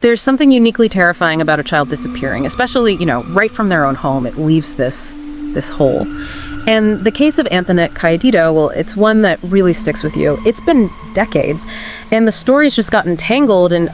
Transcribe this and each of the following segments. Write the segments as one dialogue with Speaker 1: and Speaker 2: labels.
Speaker 1: There's something uniquely terrifying about a child disappearing, especially, right from their own home. It leaves this hole. And the case of Anthonette Cayedito, well, it's one that really sticks with you. It's been decades, and the story's just gotten tangled in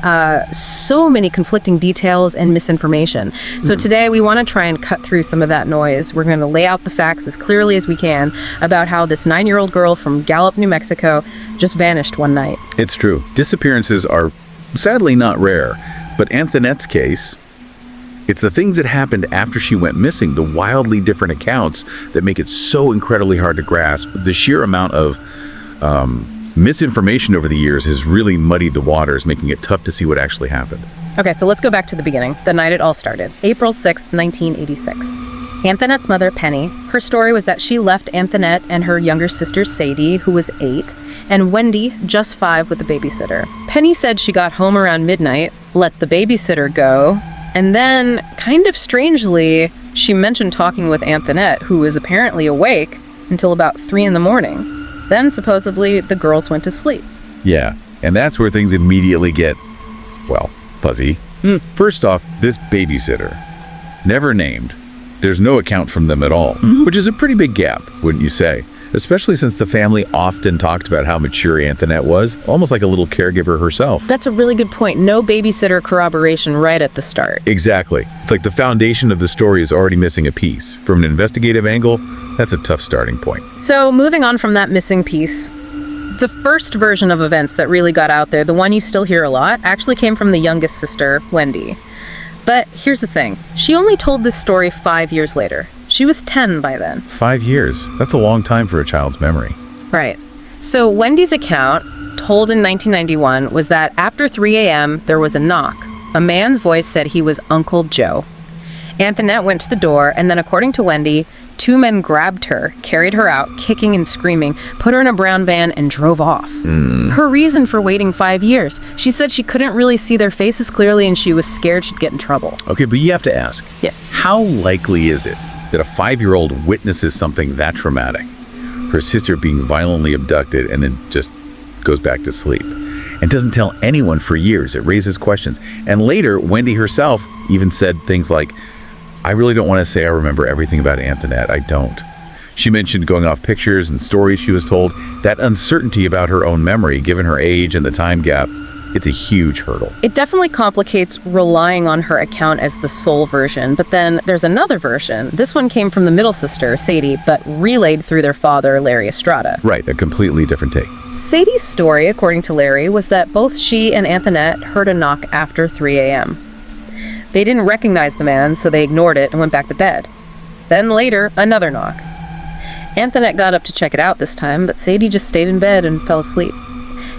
Speaker 1: so many conflicting details and misinformation. So today we want to try and cut through some of that noise. We're going to lay out the facts as clearly as we can about how this 9-year-old girl from Gallup, New Mexico, just vanished one night.
Speaker 2: It's true. Disappearances are sadly not rare, but Anthonette's case... it's the things that happened after she went missing, the wildly different accounts that make it so incredibly hard to grasp. The sheer amount of misinformation over the years has really muddied the waters, making it tough to see what actually happened.
Speaker 1: Okay, so let's go back to the beginning, the night it all started, April 6, 1986. Anthonette's mother, Penny, her story was that she left Anthonette and her younger sister, Sadie, who was 8, and Wendy, just 5, with the babysitter. Penny said she got home around midnight, let the babysitter go, and then, kind of strangely, she mentioned talking with Anthonette, who was apparently awake, until about 3 in the morning. Then, supposedly, the girls went to sleep.
Speaker 2: Yeah, and that's where things immediately get, well, fuzzy. First off, this babysitter, never named. There's no account from them at all, which is a pretty big gap, wouldn't you say? Especially since the family often talked about how mature Anthonette was, almost like a little caregiver herself.
Speaker 1: That's a really good point. No babysitter corroboration right at the start.
Speaker 2: Exactly. It's like the foundation of the story is already missing a piece. From an investigative angle, that's a tough starting point.
Speaker 1: So, moving on from that missing piece, the first version of events that really got out there, the one you still hear a lot, actually came from the youngest sister, Wendy. But here's the thing. She only told this story 5 years later. She was 10 by then.
Speaker 2: 5 years. That's a long time for a child's memory.
Speaker 1: Right. So Wendy's account, told in 1991, was that after 3 a.m., there was a knock. A man's voice said he was Uncle Joe. Anthonette went to the door, and then according to Wendy, 2 men grabbed her, carried her out, kicking and screaming, put her in a brown van, and drove off. Her reason for waiting 5 years, she said she couldn't really see their faces clearly and she was scared she'd get in trouble.
Speaker 2: Okay, but you have to ask, how likely is it that a 5-year-old witnesses something that traumatic? Her sister being violently abducted and then just goes back to sleep. And doesn't tell anyone for years. It raises questions. And later, Wendy herself even said things like, I really don't want to say I remember everything about Anthonette. I don't. She mentioned going off pictures and stories she was told. That uncertainty about her own memory, given her age and the time gap, it's a huge hurdle. It
Speaker 1: definitely complicates relying on her account as the sole version, but then there's another version. This one came from the middle sister, Sadie, but relayed through their father, Larry Estrada.
Speaker 2: Right, a completely different take.
Speaker 1: Sadie's story, according to Larry, was that both she and Anthonette heard a knock after 3 a.m. They didn't recognize the man, so they ignored it and went back to bed. Then later, another knock. Anthonette got up to check it out this time, but Sadie just stayed in bed and fell asleep.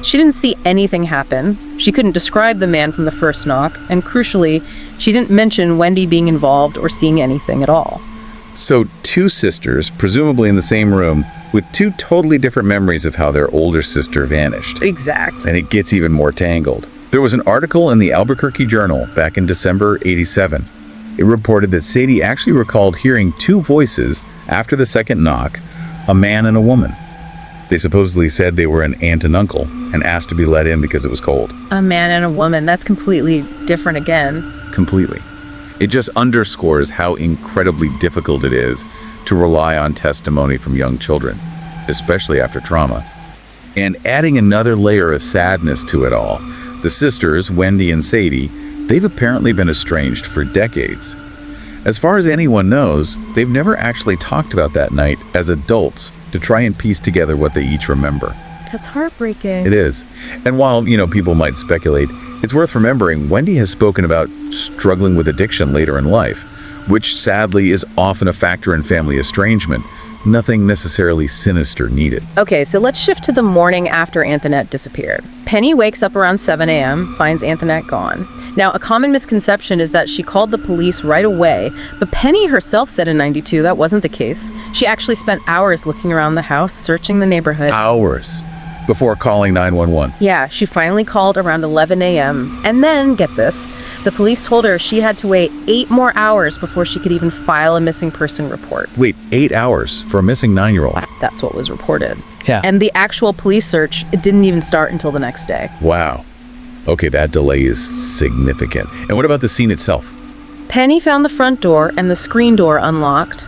Speaker 1: She didn't see anything happen. She couldn't describe the man from the first knock, and crucially, she didn't mention Wendy being involved or seeing anything at all.
Speaker 2: So 2 sisters, presumably in the same room, with 2 totally different memories of how their older sister vanished.
Speaker 1: Exact.
Speaker 2: And it gets even more tangled. There was an article in the Albuquerque Journal back in December '87. It reported that Sadie actually recalled hearing 2 voices after the second knock, a man and a woman. They supposedly said they were an aunt and uncle and asked to be let in because it was cold.
Speaker 1: A man and a woman, that's completely different again.
Speaker 2: Completely. It just underscores how incredibly difficult it is to rely on testimony from young children, especially after trauma. And adding another layer of sadness to it all, the sisters, Wendy and Sadie, they've apparently been estranged for decades. As far as anyone knows, they've never actually talked about that night as adults to try and piece together what they each remember.
Speaker 1: That's heartbreaking.
Speaker 2: It is. And while, people might speculate, it's worth remembering Wendy has spoken about struggling with addiction later in life, which sadly is often a factor in family estrangement. Nothing necessarily sinister needed.
Speaker 1: Okay, so let's shift to the morning after Anthonette disappeared. Penny wakes up around 7 a.m., finds Anthonette gone. Now, a common misconception is that she called the police right away, but Penny herself said in '92 that wasn't the case. She actually spent hours looking around the house, searching the neighborhood.
Speaker 2: Hours before calling 911.
Speaker 1: Yeah, she finally called around 11 a.m. And then, get this, the police told her she had to wait 8 more hours before she could even file a missing person report.
Speaker 2: Wait, 8 hours for a missing 9-year-old?
Speaker 1: That's what was reported.
Speaker 2: Yeah.
Speaker 1: And the actual police search, it didn't even start until the next day.
Speaker 2: Wow. Okay, that delay is significant. And what about the scene itself?
Speaker 1: Penny found the front door and the screen door unlocked.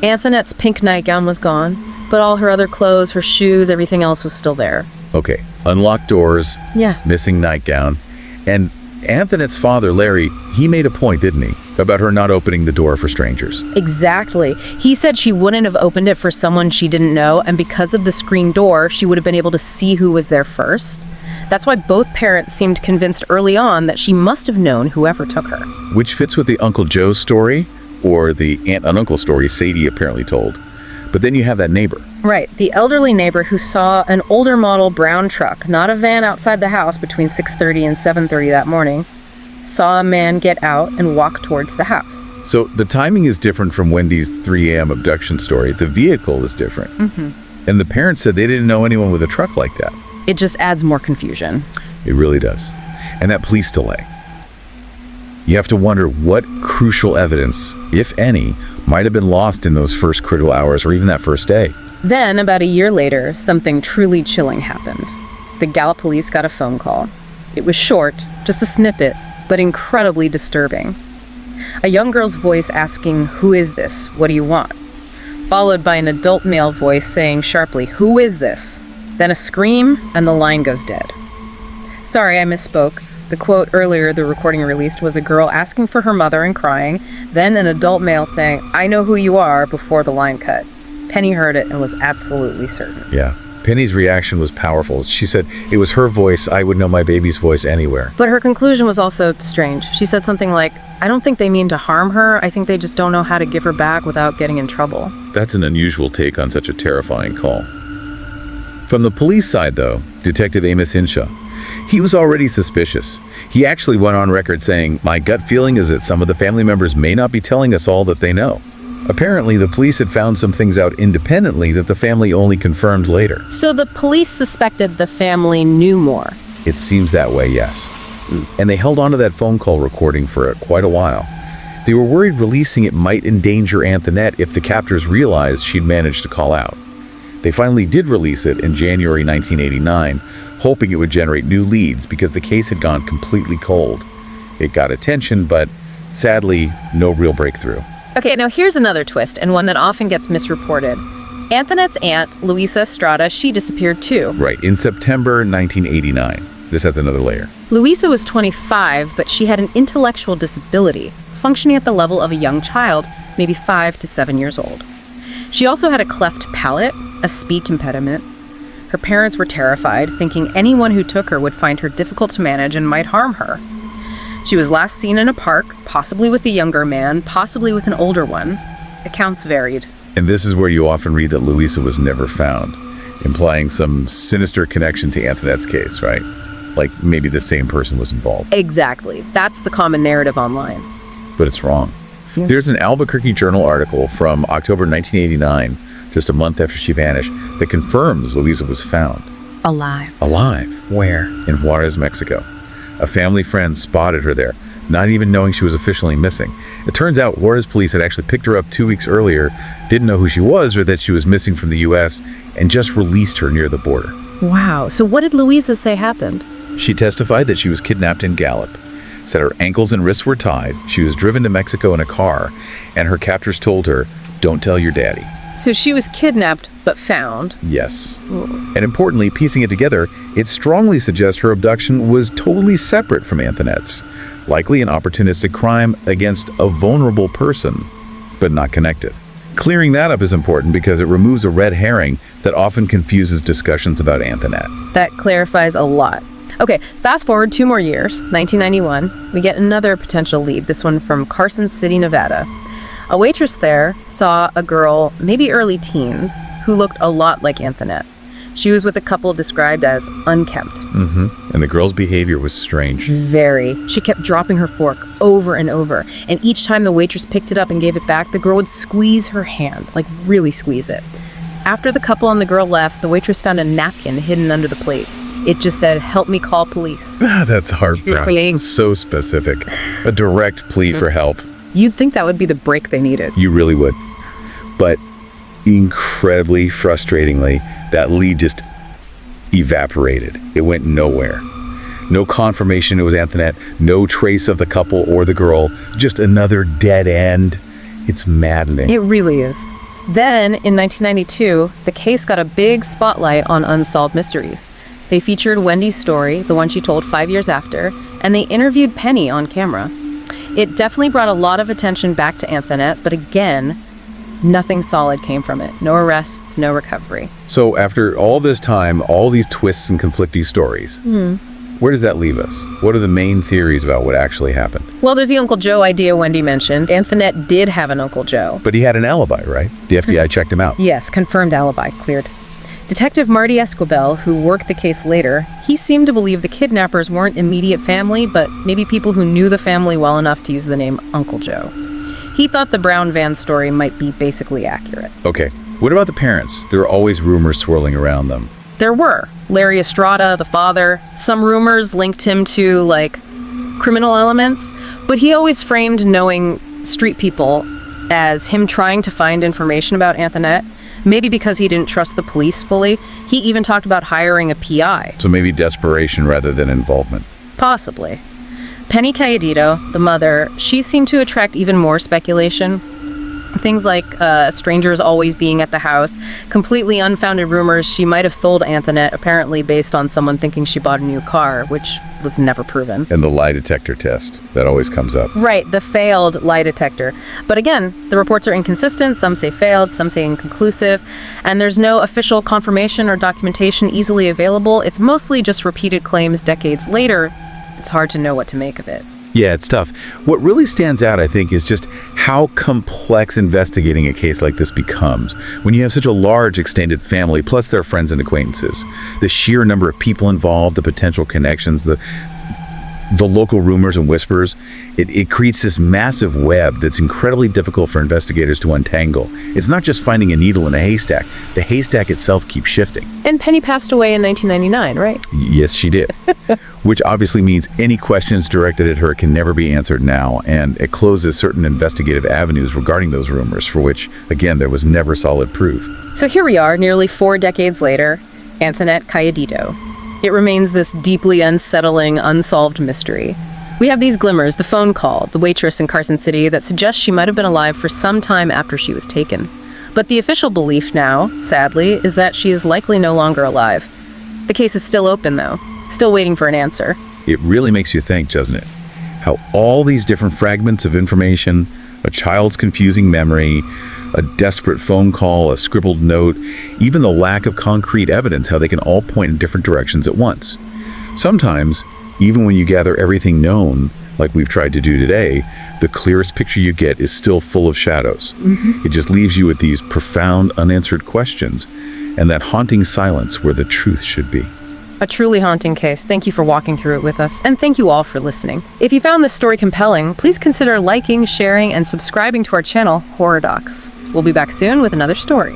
Speaker 1: Anthonette's pink nightgown was gone, but all her other clothes, her shoes, everything else was still there.
Speaker 2: Okay, unlocked doors,
Speaker 1: Yeah.
Speaker 2: missing nightgown, and Anthonette's father, Larry, he made a point, didn't he, about her not opening the door for strangers.
Speaker 1: Exactly. He said she wouldn't have opened it for someone she didn't know, and because of the screen door, she would have been able to see who was there first. That's why both parents seemed convinced early on that she must have known whoever took her.
Speaker 2: Which fits with the Uncle Joe's story, or the aunt and uncle story Sadie apparently told. But then you have that neighbor.
Speaker 1: Right, the elderly neighbor who saw an older model brown truck, not a van, outside the house between 6:30 and 7:30 that morning, saw a man get out and walk towards the house.
Speaker 2: So the timing is different from Wendy's 3 a.m. abduction story. The vehicle is different. And the parents said they didn't know anyone with a truck like that.
Speaker 1: It just adds more confusion.
Speaker 2: It really does. And that police delay. You have to wonder what crucial evidence, if any, might have been lost in those first critical hours or even that first day.
Speaker 1: Then, about a year later, something truly chilling happened. The Gallup police got a phone call. It was short, just a snippet, but incredibly disturbing. A young girl's voice asking, "Who is this? What do you want?" Followed by an adult male voice saying sharply, "Who is this?" Then a scream, and the line goes dead. Sorry, I misspoke. The quote earlier the recording released was a girl asking for her mother and crying, then an adult male saying, "I know who you are," before the line cut. Penny heard it and was absolutely certain.
Speaker 2: Yeah. Penny's reaction was powerful. She said, "It was her voice. I would know my baby's voice anywhere."
Speaker 1: But her conclusion was also strange. She said something like, "I don't think they mean to harm her. I think they just don't know how to give her back without getting in trouble."
Speaker 2: That's an unusual take on such a terrifying call. From the police side, though, Detective Amos Hinshaw, he was already suspicious. He actually went on record saying, "My gut feeling is that some of the family members may not be telling us all that they know." Apparently, the police had found some things out independently that the family only confirmed later.
Speaker 1: So the police suspected the family knew more.
Speaker 2: It seems that way, yes. And they held on to that phone call recording for quite a while. They were worried releasing it might endanger Anthonette if the captors realized she'd managed to call out. They finally did release it in January 1989, hoping it would generate new leads because the case had gone completely cold. It got attention, but sadly, no real breakthrough.
Speaker 1: Okay, now here's another twist, and one that often gets misreported. Anthonette's aunt, Luisa Estrada, she disappeared too.
Speaker 2: Right, in September 1989. This has another layer.
Speaker 1: Luisa was 25, but she had an intellectual disability, functioning at the level of a young child, maybe 5 to 7 years old. She also had a cleft palate, a speech impediment. Her parents were terrified, thinking anyone who took her would find her difficult to manage and might harm her. She was last seen in a park, possibly with a younger man, possibly with an older one. Accounts varied.
Speaker 2: And this is where you often read that Luisa was never found, implying some sinister connection to Anthonette's case, right? Like maybe the same person was involved.
Speaker 1: Exactly. That's the common narrative online.
Speaker 2: But it's wrong.
Speaker 1: Yeah.
Speaker 2: There's an Albuquerque Journal article from October 1989, just a month after she vanished, that confirms Luisa was found.
Speaker 1: Alive.
Speaker 2: Alive.
Speaker 1: Where?
Speaker 2: In Juarez, Mexico. A family friend spotted her there, not even knowing she was officially missing. It turns out Juarez police had actually picked her up 2 weeks earlier, didn't know who she was or that she was missing from the U.S., and just released her near the border.
Speaker 1: Wow. So what did Luisa say happened?
Speaker 2: She testified that she was kidnapped in Gallup, said her ankles and wrists were tied, she was driven to Mexico in a car, and her captors told her, "Don't tell your daddy."
Speaker 1: So she was kidnapped, but found.
Speaker 2: Yes. And importantly, piecing it together, it strongly suggests her abduction was totally separate from Anthonette's, likely an opportunistic crime against a vulnerable person, but not connected. Clearing that up is important because it removes a red herring that often confuses discussions about Anthonette.
Speaker 1: That clarifies a lot. Okay, fast forward 2 more years, 1991, we get another potential lead, this one from Carson City, Nevada. A waitress there saw a girl, maybe early teens, who looked a lot like Anthonette. She was with a couple described as unkempt.
Speaker 2: And the girl's behavior was strange.
Speaker 1: Very. She kept dropping her fork over and over, and each time the waitress picked it up and gave it back, the girl would squeeze her hand, like really squeeze it. After the couple and the girl left, the waitress found a napkin hidden under the plate. It just said, "Help me call police."
Speaker 2: That's heartbreaking. So specific. A direct plea for help.
Speaker 1: You'd think that would be the break they needed.
Speaker 2: You really would. But incredibly frustratingly, that lead just evaporated. It went nowhere. No confirmation it was Anthonette, no trace of the couple or the girl, just another dead end. It's maddening.
Speaker 1: It really is. Then, in 1992, the case got a big spotlight on Unsolved Mysteries. They featured Wendy's story, the one she told 5 years after, and they interviewed Penny on camera. It definitely brought a lot of attention back to Anthonette, but again, nothing solid came from it. No arrests, no recovery.
Speaker 2: So after all this time, all these twists and conflicting stories, where does that leave us? What are the main theories about what actually happened?
Speaker 1: Well, there's the Uncle Joe idea Wendy mentioned. Anthonette did have an Uncle Joe.
Speaker 2: But he had an alibi, right? The FBI checked him out.
Speaker 1: Yes, confirmed alibi, cleared. Detective Marty Esquivel, who worked the case later, he seemed to believe the kidnappers weren't immediate family, but maybe people who knew the family well enough to use the name Uncle Joe. He thought the brown van story might be basically accurate.
Speaker 2: Okay, what about the parents? There are always rumors swirling around them.
Speaker 1: There were. Larry Estrada, the father. Some rumors linked him to, criminal elements, but he always framed knowing street people as him trying to find information about Anthonette. Maybe because he didn't trust the police fully. He even talked about hiring a PI.
Speaker 2: So maybe desperation rather than involvement.
Speaker 1: Possibly. Penny Cayedito, the mother, she seemed to attract even more speculation. Things like strangers always being at the house, completely unfounded rumors she might have sold Anthonette, apparently based on someone thinking she bought a new car, which was never proven.
Speaker 2: And the lie detector test, that always comes up.
Speaker 1: Right, the failed lie detector. But again, the reports are inconsistent. Some say failed, some say inconclusive, and there's no official confirmation or documentation easily available. It's mostly just repeated claims decades later. It's hard to know what to make of it.
Speaker 2: Yeah, it's tough. What really stands out, I think, is just how complex investigating a case like this becomes when you have such a large extended family, plus their friends and acquaintances. The sheer number of people involved, the potential connections, the local rumors and whispers, it creates this massive web that's incredibly difficult for investigators to untangle. It's not just finding a needle in a haystack. The haystack itself keeps shifting.
Speaker 1: And Penny passed away in 1999, right?
Speaker 2: Yes, she did. Which obviously means any questions directed at her can never be answered now, and it closes certain investigative avenues regarding those rumors, for which, again, there was never solid proof.
Speaker 1: So here we are, nearly 4 decades later, Anthonette Cayedito. It remains this deeply unsettling, unsolved mystery. We have these glimmers, the phone call, the waitress in Carson City, that suggests she might have been alive for some time after she was taken. But the official belief now, sadly, is that she is likely no longer alive. The case is still open, though, still waiting for an answer.
Speaker 2: It really makes you think, doesn't it? How all these different fragments of information, a child's confusing memory, a desperate phone call, a scribbled note, even the lack of concrete evidence, how they can all point in different directions at once. Sometimes, even when you gather everything known, like we've tried to do today, the clearest picture you get is still full of shadows. It just leaves you with these profound, unanswered questions, and that haunting silence where the truth should be.
Speaker 1: A truly haunting case. Thank you for walking through it with us, and thank you all for listening. If you found this story compelling, please consider liking, sharing, and subscribing to our channel, Horror Docs. We'll be back soon with another story.